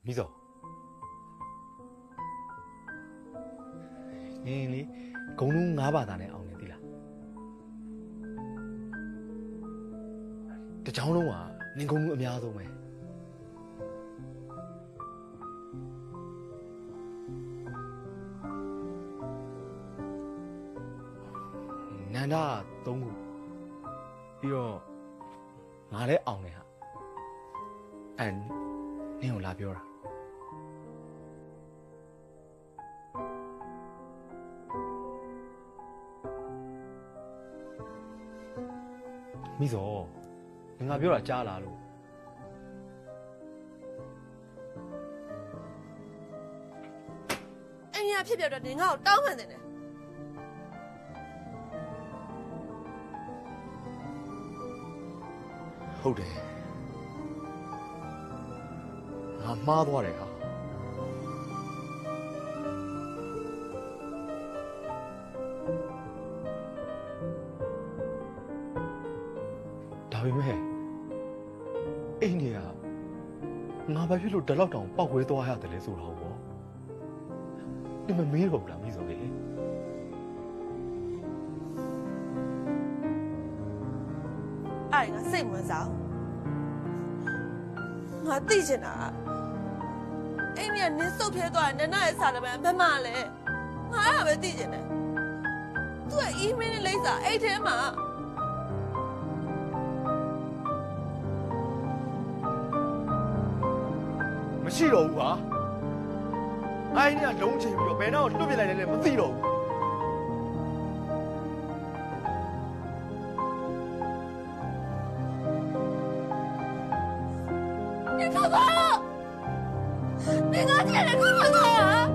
မိစောနင်းလေဂုံလုံး9ဘာသာနဲ့အောင်နေသီလားတချောင်းလုံးကနင်းဂုံလုံးအများဆုံးပဲနန္ဒ3ခုပြီးတော့ငါလည်းအောင်နေဟာနင်းကိုလာပြောတာမိစောငါပြောတာကြားလာလို့အဲ့ဒီဖြစ်ပြတော့နေငါ့ကိုတောင်းပန်တယ်ဟုတ်တယ်ငါမှားသွားတယ်ဟာဒါပေမဲ့အိမ်ကြီးကငါဘာဖြစ်လို့ဒီလောက်တောင်ပောက်ခွဲသွားရတယ်လဲဆိုတော့ဘောဒီမမေးတော့ဘူးလားမိစောကြီးအဲ့ငါစိတ်ဝင်စားငါသိချင်တာအဲ့ဒီနင်းစုပ်ထဲသွားတဲ့နနာရဲ့စာတပံဘယ်မှလဲငါအဲ့ဒါပဲသိချင်တယ်သူ့ရဲ့ email နဲ့လိပ်စာအဲ့ထဲမှာမရှိတော့ဘူးဟာအိုင်းကလုံးချင်ပြီးတော့ဘယ်တော့လွတ်ပြလိုက်လဲမသိတော့ဘူး你干嘛？你干爹的干嘛啊？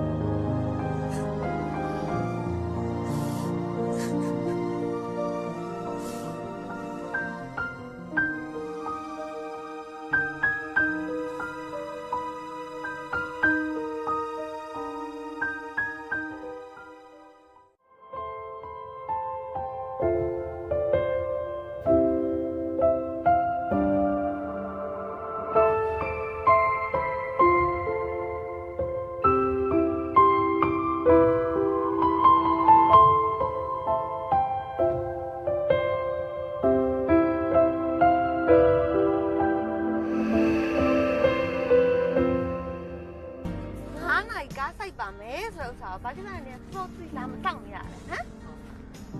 ပါမယ်ဆိုတော့ဘာဖြစ်လဲเนี่ยသောသွေးလာမတောက်နေရလဲဟမ်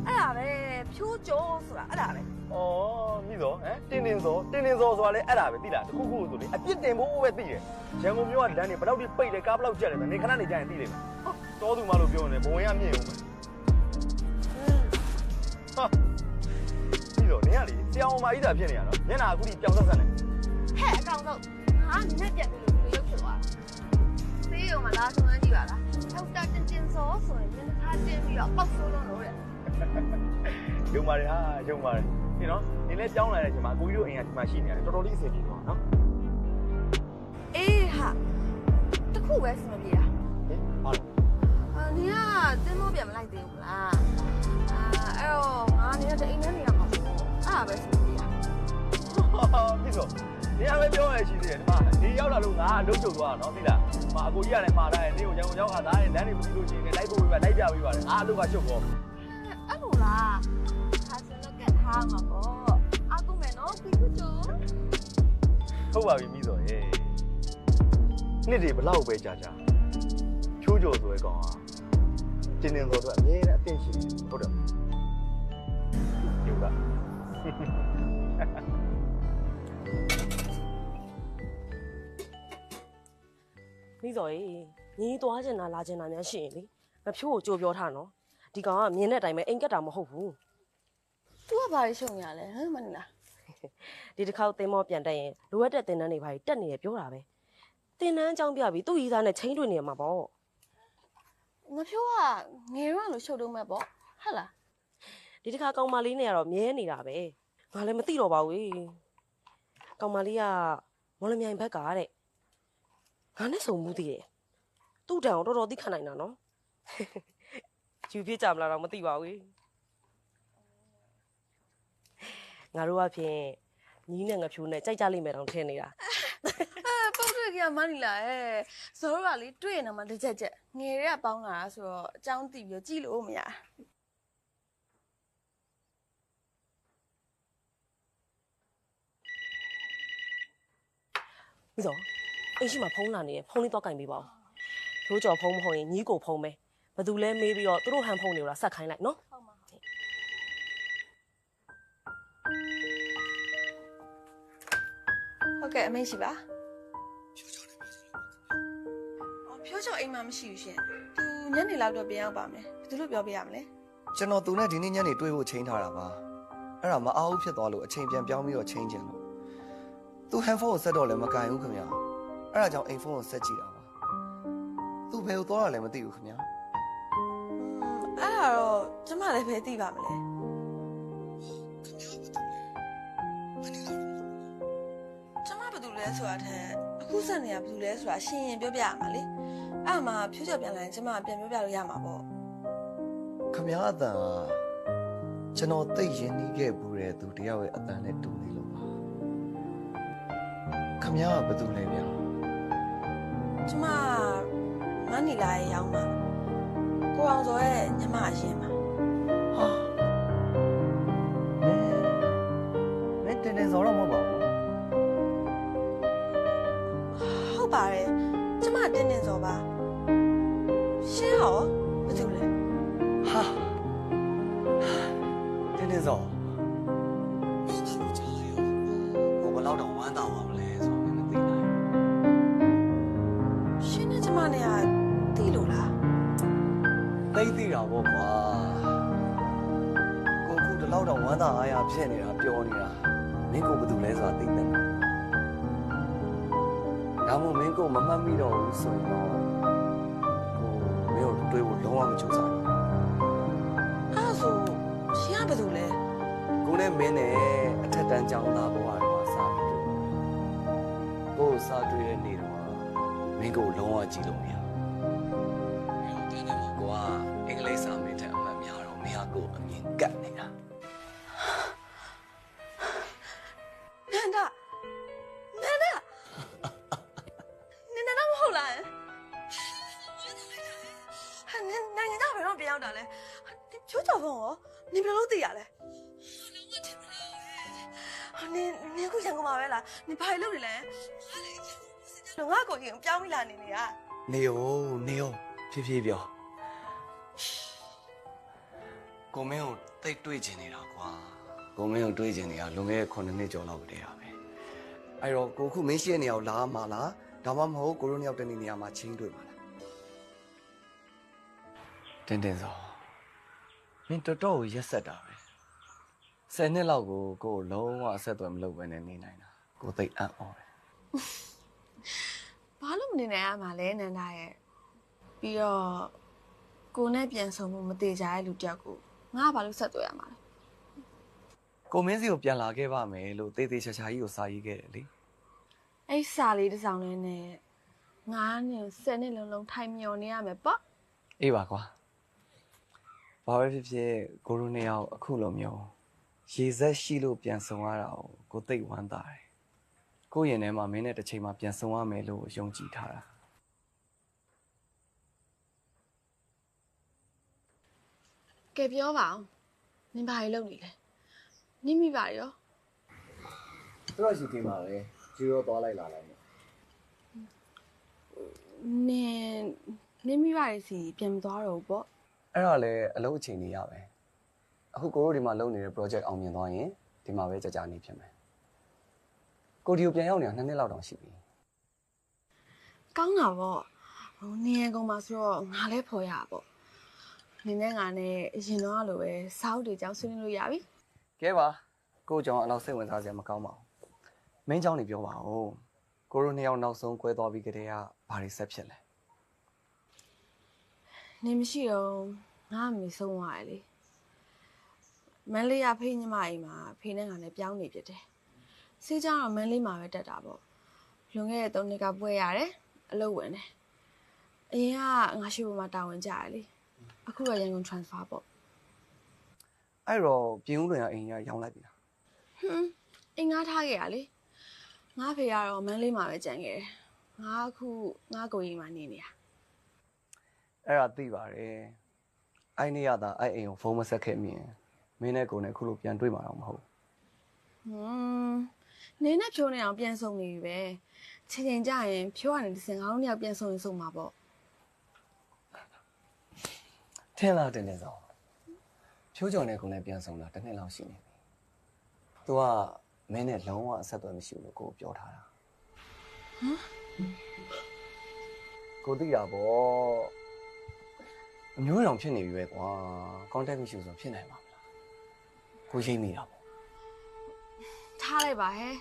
အဲ့ဒါပဲဖြိုးကြောဆိုတာအဲ့ဒါပဲဩမိစောတင်းစောဆိုတာလေအဲ့ဒါပဲသိလားတခုခုဆိုလေအပြစ်တင်ဖို့ပဲသိတယ်ရန်ကုန်မြို့ကလမ်းတွေဘယ်တော့ဒီပိတ်တယ်ကားဘယ်လောက်ကျက်တယ်နေခဏနေကြရင်သိလိမ့်မယ်တောသူမလို့ပြောနေဘဝင်ရမြင့်အောင်ပဲဟာမိစောနေရလေဆရာအောင်မကြီးတာဖြစ်နေရနော်မျက်နှာအခုဒီပြောင်းဆက်ဆက်နေဟဲ့အကောင်တော့ငါနဲ့ပြတ်ပြီးလို့ရုပ်ဖြစ်သွားဆေးရုံမှာလာဆုံးကြည့်ပါလားထောက်တာတင်စောဆိုရင်မျက်နှာတင်းပြီးတော့ပေါက်ဆိုးလုံးလို့တဲ့ယုံပါတယ်ဟာယုံပါတယ်ဒီနော်နေလဲပြောင်းလာတဲ့အချိန်မှာအကိုကြီးတို့အိမ်ကဒီမှာရှိနေရတယ်တော်တော်လေးအဆင်ပြေသွားနော်အေးဟာတခုပဲစမပြေတာဟင်ဘာလဲနေကတင်းမိုးပြန်မလိုက်သေးဘူးလားအဲ့တော့ငါနေကအိမ်ထဲနေရမှာပေါ့အဲ့ဒါပဲစမပြေတာမိစောနေရာပဲပြောရရှိသေးတယ်ဒီမှာဒီရောက်လာလို့ငါအလုပ်ချုပ်သွားတာနော်သိလားမအကိုကြီးကလည်းမှားတယ်နေကိုရန်ကုန်ရောက်ခါသားတယ်လမ်းတွေမပြီးလို့ရှိရင်လိုက်ဖို့ပဲလိုက်ပြပေးပါတယ်ငါအလုပ်ကရှုပ်တော့အဲ့လိုလားဟာစနကက်ထားမှာပေါ့အခုမယ်နော်ပြီးခုချိုဟုတ်ပါပြီမိစောရေနှစ်တွေဘလောက်ပဲကြာကြာချိုးကြော်ဆိုရဲကောင်ဟာတင်းစောတော့အမြဲတမ်းအသင့်ရှိနေဟုတ်တယ်ဒီကမိစောရေညီသွားချင်တာလာချင်တာများရှိရင်လေမဖြိုးကိုကြိုပြောထားနော်ဒီကောင်ကမြင်တဲ့အတိုင်းပဲအိမ်ကက်တာမဟုတ်ဘူး तू ကဘာလို့ရှုံရလဲဟမ်မနီလားဒီတစ်ခေါက်သင်္ဘောပြန်တက်ရင်လိုအပ်တဲ့သင်တန်းတွေဘာတွေတက်နေရပြောတာပဲသင်တန်းအကြောင်းပြပြီးသူ့ရီးသားနဲ့ချင်းတွေ့နေရမှာပေါ့ငါဖြိုးကငယ်တော့လို့ရှုပ်တော့မဲ့ပေါ့ဟုတ်လားဒီတစ်ခါကောင်မလေးနဲ့ကတော့မြဲနေတာပဲငါလည်းမသိတော့ပါဘူးကောင်မလေးကမော်လမြိုင်ဘက်ကတဲ့ငါနဲ့ဆုံမှုတည်တယ်သူ့တန်ကိုတော်တော်သိခံနိုင်တာနော်ယူပြကြမလားတော့မသိပါဘူးငါတို့ကဖြင့်ညီးနဲ့ငါဖြိုးနဲ့ကြိုက်ကြလိမ့်မယ်တောင်ထင်နေတာပုတ်တွေ ရကမနီလာရဲ့ဇောရကလေတွေ့ရင်တော့မှတစ်ချက်ငယ်တွေကပေါင်းလာတာဆိုတော့အကြောင်းသိပြီးကြည့်လို့မရ ပြီးတော့အိမ်ရှိမှာဖုန်းလာနေရဖုန်းလေးတော့ကင်ပေးပါဦးထိုးကြော်ဖုန်းမဟုတ်ရင်ညီကိုဖုန်းပဲဘသူလဲမေးပြီးတော့သူတို့ဟန်ဖုန်းတွေကိုဆက်ခိုင်းလိုက်နော် ဟုတ်ကဲ့အမိတ်ရှိပါဖြိုးချောအိမ်မှာမရှိဘူးရှင်သူညနေလောက်တော့ပြန်ရောက်ပါမယ်ဘယ်သူလို့ပြောပြရမလဲ ကျွန်တော်သူနဲ့ဒီနေ့ညနေတွေ့ဖို့ချိန်ထားတာပါအဲ့ဒါမအားဘူးဖြစ်သွားလို့အချိန်ပြန်ပြောင်းပြီးတော့ချိန်ချင်လို့သူဟန်ဖုန်းကိုဆက်တော့လည်းမကင်ဘူးခင်ဗျာအဲ့ဒါကြောင့်အိမ်ဖုန်းကိုဆက်ကြည့်တာပါသူဘယ်ကိုသွားတာလဲမသိဘူးခင်ဗျာ အဲ့ဒါတော့ကျမလည်းပဲသိပါမလဲကျမဘာတူလဲဆိုတာထက်အခုဆက်နေရဘာတူလဲဆိုတာရှင်းရင်ပြောပြရမှာလေအဲ့မှာဖြိုးချောပြန်လာရင်ကျမပြန်ပြောပြလို့ရမှာပေါ့ ခင်ဗျားအတန်ကကျွန်တော်သိရင်နှီးခဲ့ဘူးတဲ့သူတယောက်ရဲ့အတန်နဲ့တူနေလို့ပါခင်ဗျားကဘာတူလဲဗျာ ကျမမနီလာရဲ့ရောင်းမှာကိုအောင်စောရဲ့ညီမအရင်ပါ ဟာမင်းတင်းစောတော့မဟုတ်ပါဘူး ဟုတ်ပါတယ်ကျမတင်းတင်းစောပါရှင်းဟောဘာတူလဲ ဟာတင်းစောကိုဘလောက်တော့ဝမ်းသာပါမလဲဆိုတော့မသိနိုင် ရှင်းနေကျမနဲ့ကသိလို့လား သိတာပေါ့ကွာကိုခုဒီလောက်တော့ဝမ်းသာအားရဖြစ်နေတာပြောနေတာမင်းကိုဘာတူလဲဆိုတာသိတယ်ဒါမှမဟုတ်မင်းကိုမမှတ်မိတော့ဘူးဆိုရင်တော့ကိုမင်းတို့တွေးဖို့လုံးဝမကြိုးစားဘူး အဲ့ဆိုရှင်းကဘာတူလဲ ကိုနဲ့မင်းနဲ့အထက်တန်းကျောင်းသားဘဝတော့စပြီးတော့ကိုစားတွေ့တဲ့နေ့တော့မင်းကိုလုံးဝကြည့်လို့မရဘူးကိုကအင်္ဂလိပ်စာမေးတဲ့အမှတ်များတော့မင်းကကိုအမြင်ကတ်နေတာ နန္ဒနန္ဒနန္ဒမဟုတ်လားဟဲ့နိုင်ငံသားဘယ်တော့ပြန်ရောက်တာလဲဖြိုးချော်ဖုန်းရောနင်ဘယ်လိုသိရလဲနင်ခုရန်ကုန်မှာပဲလားနင်ဘာလုပ်နေလဲငါ့ကိုရင်ပြောင်းပြီးလာနေနေရ နေရောဖြည်းဖြည်းပြောကိုမင်းကိုတိတ်တွေ့ချင်နေတာကွာကိုမင်းကိုတွေ့ချင်နေတာလွန်ခဲ့တဲ့9နှစ်ကျော်လောက်ကတည်းကပဲအဲ့တော့ကိုခုမင်းရှိတဲ့နေရာကိုလာမှာလားဒါမှမဟုတ်ကိုရိုးနှစ်ယောက်တည်းနေရာမှာချင်းတွေ့မှာလားတင်းစောမင်းတော်တော်ကိုရက်ဆက်တာပဲ10နှစ်လောက်ကိုလုံးဝအဆက်အသွယ်မလုပ်ဘဲနဲ့နေနိုင်တာကိုသိအံ့ဩတယ် ဘာလို့မနေနိုင်ရမှာလဲနန္ဒရဲ့ပြီးတော့ကိုနဲ့ပြန်ဆုံမှုမသေးကြတဲ့လူတယောက်ကိုငါကဘာလို့ဆက်သွယ်ရမှာလဲ ကိုမင်းစီကိုပြန်လာခဲ့ပါမယ်လို့တေးသေးချာချာကြီးကိုစာရေးခဲ့တယ်လေ အဲ့စာလေးတစ်စောင်လေးနဲ့ငါနဲ့10နှစ်လုံးထိုင်မျောနေရမယ်ပေါ့ အေးပါကွာဘာပဲဖြစ်ဖြစ်ကိုရိုနှစ်ယောက်အခုလိုမျိုးရေဆက်ရှိလို့ပြန်ဆုံရတာကိုသိဝမ်းသာတယ်ကိုရင်ထဲမှာမင်းနဲ့တစ်ချိန်မှာပြန်ဆုံရမယ်လို့ယုံကြည်ထားတာ ကဲပြောပါအောင်နင်ဘာကြီးလုပ်နေလဲနင်မိပါရော သူတို့ရှိသေးပါလေဂျီရိုသွားလိုက်လာလိုက် နင်မိပါရစီပြန်မသွားတော့ဘူးပေါ့ အဲ့တော့လေအလုပ်အချိန်ကြီးရပဲအခုကိုရိုဒီမှာလုပ်နေတဲ့ project အောင်မြင်သွားရင်ဒီမှာပဲကြာနေဖြစ်မယ်ကိုဒီကိုပြန်ရောက်နေတာ2နှစ်လောက်တောင်ရှိပြီ ကောင်းတာပေါ့နင်ရကုန်မှာဆိုတော့ငါလည်းဖော်ရပါပေါ့နင်နဲ့ငါနဲ့အရင်တော့လိုပဲစာအုပ်တွေကြောင်းဆွေးနွေးလို့ရပြီ ကဲပါကိုကြောင့်အလောက်စိတ်ဝင်စားစရာမကောင်းပါဘူးမင်းကြောင့်နေပြောပါဦးကိုရိုနှစ်ယောက်နောက်ဆုံးကွဲသွားပြီးကြတဲ့ကဘာတွေဆက်ဖြစ်လဲ နင်မရှိတော့ငါအမေဆုံးသွားတယ်လေမန်းလေးရဖေးညီမအိမ်မှာဖေးနဲ့ငါနဲ့ပြောင်းနေပြတယ်စေးကြောင်တော့မန်းလေးမှာပဲတက်တာပေါ့လွန်ခဲ့တဲ့3နှစ်ကပွဲရတယ်အလုပ်ဝင်တယ်အရင်ကငါရှိပေါ်မှာတာဝန်ကြရလေအခုကရန်ကုန် transfer ပေါ့ အဲ့တော့ပြင်ဦးလွင်ကအိမ်ကြီးရောင်းလိုက်ပြီလား အင်္ဂါထားခဲ့ရလေငါဖေကတော့မန်းလေးမှာပဲကြံခဲ့တယ် ငါအခုငါကိုကြီးမှနေနေတာ အဲ့ဒါသိပါတယ်အဲ့နေ့ရတာအဲ့အိမ်ကိုဖုန်းမဆက်ခဲ့မြင်မင်းနဲ့ကိုနဲ့ခုလိုပြန်တွေ့မှာတော့မဟုတ် နင်းနဲ့ဖြိုးနေအောင်ပြန်ဆုံးနေပြီပဲချိန်ကြရင်ဖြိုးကနေတစ်စင်ငါတို့နှစ်ယောက်ပြန်ဆုံးရင်ဆုံးမှာပေါ့ ထင်လားတင်နေစောဖြိုးကြော်နဲ့ကိုနဲ့ပြန်ဆောင်တာတစ်နှစ်လောက်ရှိနေပြီသူကမင်းနဲ့လုံးဝအဆက်အသွယ်မရှိဘူးလို့ကိုပြောထားတာကိုသိတာပေါ့အမျိုးရောင်ဖြစ်နေပြီပဲကွာ contact မရှိဆိုဖြစ်နိုင်ပါမလားကိုရှိမိတာပေါ့ ထားလိုက်ပါဟဲ့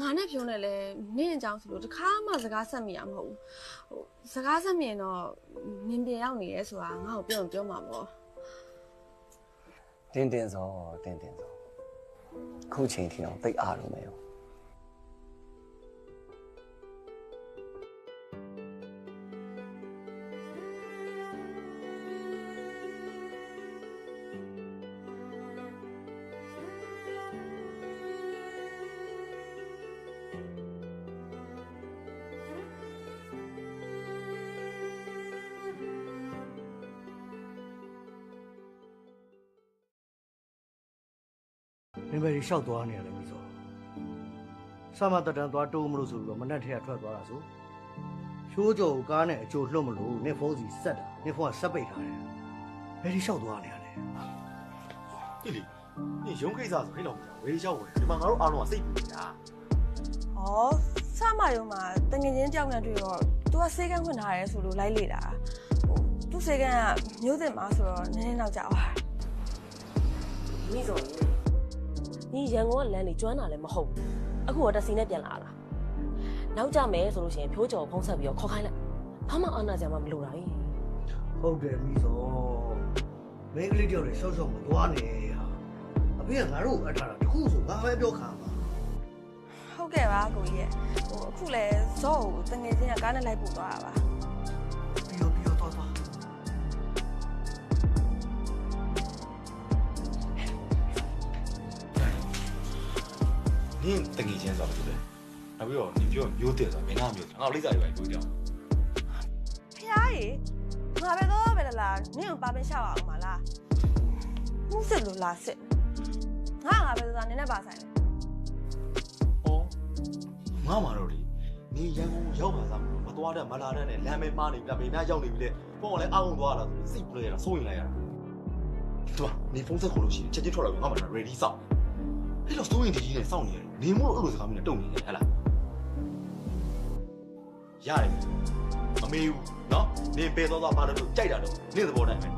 ငါနဲ့ဖြိုးနေလဲနင်းအကြောင်းဆိုလို့တခါမှစကားဆက်မိရမဟုတ်ဘူးစကားဆက်မြင်တော့နင်းပြန်ရောက်နေရဲဆိုတာငါ့ကိုပြောမှာပေါ့ တင်းစောခုချိန်ထိတော့သိအားလို့မရော မင်းပဲလျှောက်သွားနေရလဲမိစောစမတတန်သွားတိုးမလို့ဆိုပြီးတော့မနဲ့ထက်ထွက်သွားတာဆိုဖြိုးကြော်ကားနဲ့အကျိုးလွတ်မလို့နေဖုန်းစီဆက်တာနေဖုန်းကဆက်ပိတ်ထားတယ်ဘယ်ဒီလျှောက်သွားနေရလဲ ဒီလေ你ရုံးကိစ္စဆိုဟဲ့လောက်ဝေးရောက်ဝင်ဒီမှာငါတို့အားလုံးကစိတ်ပူနေတာ ဩစမယုံမှာတငယ်ချင်းကြောက်နေတွေ့တော့ तू ကစေကန်းခွင့်ထားရဲဆိုလို့လိုက်လေတာသူစေကန်းကမျိုးစင်မှာဆိုတော့နည်းနည်းနောက်ကြောက်သွား မိစောညီရန်ကုန်ကလမ်းနေကျွမ်းတာလည်းမဟုတ်ဘူးအခုတော့တက်စီနဲ့ပြန်လာတာနောက်ကြမယ်ဆိုလို့ရှိရင်ဖြိုးကြော်ဖုံးဆက်ပြီးတော့ခေါ်ခိုင်းလိုက်ဘာမှအာနာကြမှာမလိုတာ ဟုတ်တယ်မိစောမင်းကလေးတယောက်နဲ့ရှော့ရှော့မသွားနေဟာအဖေကငါတို့အထားတာတခုဆိုငါပဲပြောခံပါ ဟုတ်ကဲ့ပါကိုကြီးရဲ့အခုလဲဇော့ကိုတငယ်ချင်းကကားနဲ့လိုက်ပို့သွားတာပါ ပြီးတော့သွား နင်းတငယ်ချင်းဆိုတော့ဒီလေနောက်ပြီးတော့နင်ပြောမျိုးတယ်ဆိုတာမင်းကမျိုးတယ်ငါလိမ့်စာတွေပဲပြောကြအောင် ဖျားကြီးငါပဲတော့ပဲလားနင့်ကိုပါပင်းရှောက်အောင်မလားမှုစစ်လို့လားစစ်ငါပဲဆိုတာနင်းနဲ့ပါဆိုင်လေ ဩငါမှတော့လေနင်ရန်ကုန်ရောက်ပါသားမသွားတဲ့မလာတဲ့နဲ့လမ်းမဲမှားနေပြီလားမင်းများရောက်နေပြီလေပုံကလည်းအားကုန်သွားတာဆိုစိတ်ပူလိုက်ရတာစိုးရင်လိုက်ရတာသူကနေဖုန်းဆက်ခေါ်လို့ရှိရင်ချက်ချင်းထွက်လာပြီငါမှတော့ ready စောင့်ဟဲ့လို့စိုးရင်ဒီကြီးနဲ့စောင့်နေရတယ်နေမို့လို့အဲ့လိုစကားမျိုးနဲ့တုံနေတယ်ဟဲ့လားရတယ်မမေးဘူးနော်နင်ပဲသွားပါလို့ကြိုက်တာတော့နင့်သဘောတိုင်းပဲ